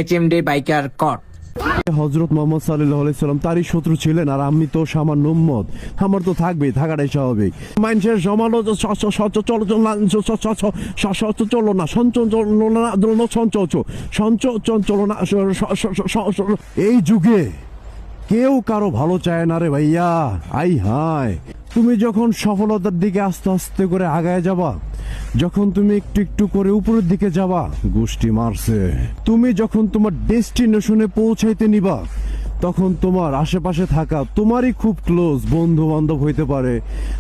HMD biker কট হযরত মুহাম্মদ সাল্লাল্লাহু আলাইহি সাল্লাম তারই শত্রু ছিলেন, আর আমি তো সামান্য উম্মত, আমার তো থাকবেই, থাকাটাই স্বাভাবিক। মানুষের সমালোচনা চলো না, এই যুগে কেউ কারো ভালো চায় না রে ভাইয়া। আই হায়, তুমি যখন সফলতার দিকে আস্তে আস্তে করে আগায় যাবা, যখন তুমি একটু একটু করে উপরের দিকে যাবা, গোষ্ঠী মারছে। তুমি যখন তোমার ডেস্টিনেশনে পৌঁছাইতে নিবা, তখন তোমার আশেপাশে থাকা তোমারই খুব ক্লোজ বন্ধু বান্ধব হইতে পারে,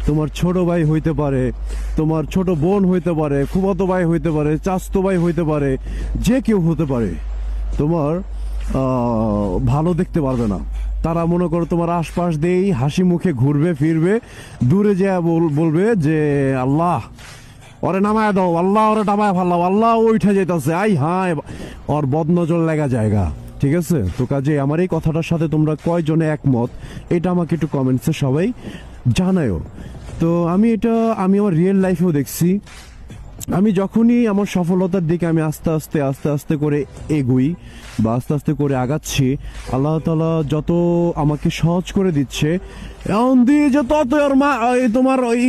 তোমার ছোট ভাই হইতে পারে, তোমার ছোট বোন হইতে পারে, ফুফাতো ভাই হইতে পারে, চাচতো ভাই হইতে পারে, যে কেউ হতে পারে, তোমার ভালো দেখতে পারবে না। তারা মনে করো তোমার আশপাশ দিয়েই হাসি মুখে ঘুরবে ফিরবে, দূরে যা বলবে যে আল্লাহ ওরে নামায় দাও, আল্লাহ ওরে নামায় ফাল্লাও, আল্লাহ ওইটা যেতেছে, আই হায়, ওর বদনজর লাগা জায়গা। ঠিক আছে, তো কাজে আমার এই কথাটার সাথে তোমরা কয়জনে একমত এটা আমাকে একটু কমেন্টসে সবাই জানায়ও। তো আমি আমার রিয়েল লাইফেও দেখছি। আমি যখনই আমার সফলতার দিকে আমি আস্তে আস্তে করে এগুই বা আস্তে আস্তে করে আগাচ্ছি, আল্লাহ তাআলা যত আমাকে সহজ করে দিচ্ছে, এমন দিয়ে যে তত আর তোমার ওই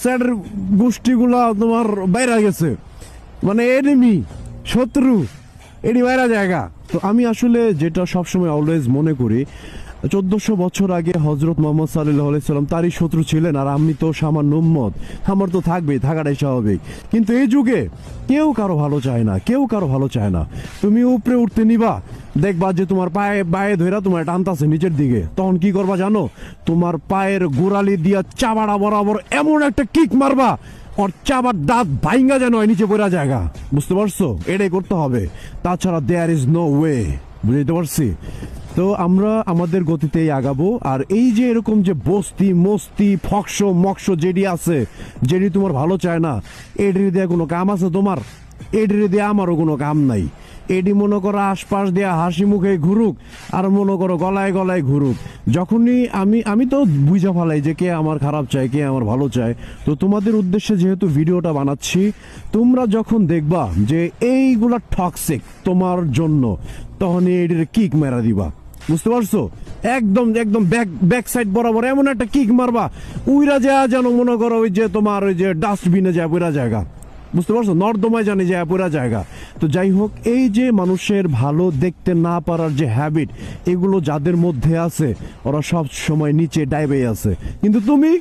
স্যাডের গোষ্ঠীগুলা তোমার বাইরে গেছে, মানে এনিমি, শত্রু, এটি বাইরে জায়গা। তো আমি আসলে যেটা সবসময় অলওয়েজ মনে করি, 1400 বছর আগে হযরত মুহাম্মদ সাল্লাল্লাহু আলাইহি সাল্লাম তারই শত্রু ছিলেন, আর আমি তো সামান্য উম্মত, আমার তো থাকবেই, থাকাটাই স্বাভাবিক। কিন্তু এই যুগে কেউ কারো ভালো চায় না, কেউ কারো ভালো চায় না। তুমি উপরে উঠতে নিবা, দেখবা যে তোমার পায়ে ধইরা তোমার টানতাছে নিচের দিকে, তখন কি করবা জানো? তোমার পায়ের গোড়ালি দিয়া চাবাড়া বরাবর এমন একটা কিক মারবা, ওর চাবার দাঁত ভাইঙ্গা যেন নিচে পড়া জায়গা। বুঝতে পারছো? এটাই করতে হবে, তাছাড়া দেয়ার ইজ নো ওয়ে। বুঝতে পারছি? তো আমরা আমাদের গতিতেই আগাবো। আর এই যে এরকম যে বস্তি মস্তি ফকস মকস যেটি আছে, যেটি তোমার ভালো চায় না, এটির দিয়ে কোনো কাম আছে তোমার? এটির দিয়ে আমারও কোনো কাম নাই। এটি মনে করো আশপাশ দিয়ে হাসি মুখে ঘুরুক, আর মনে করো গলায় গলায় ঘুরুক। যখনই আমি তো বুঝা ফেলাই যে কে আমার খারাপ চায়, কে আমার ভালো চায়। তো তোমাদের উদ্দেশ্যে যেহেতু ভিডিওটা বানাচ্ছি, তোমরা যখন দেখবা যে এইগুলা টক্সিক তোমার জন্য, তখন এটির কিক মেরা দিবা। বুঝতে পারছো? একদম একদম ব্যাক সাইড বরাবর এমন একটা কিক মারবা, উইরা যা যেন মনে করো ওই যে তোমার ওই যে ডাস্টবিনে যায় পুরা জায়গা। বুঝতে পারছো? নর্দমায় জানি যায় পুরা জায়গা। তো যাই হোক, এই যে মানুষের ভালো দেখতে না পারার যে হ্যাবিট, এগুলো যাদের মধ্যে আছে, ওরা সব সময় নিচে ডাইবে আছে। কিন্তু তুমি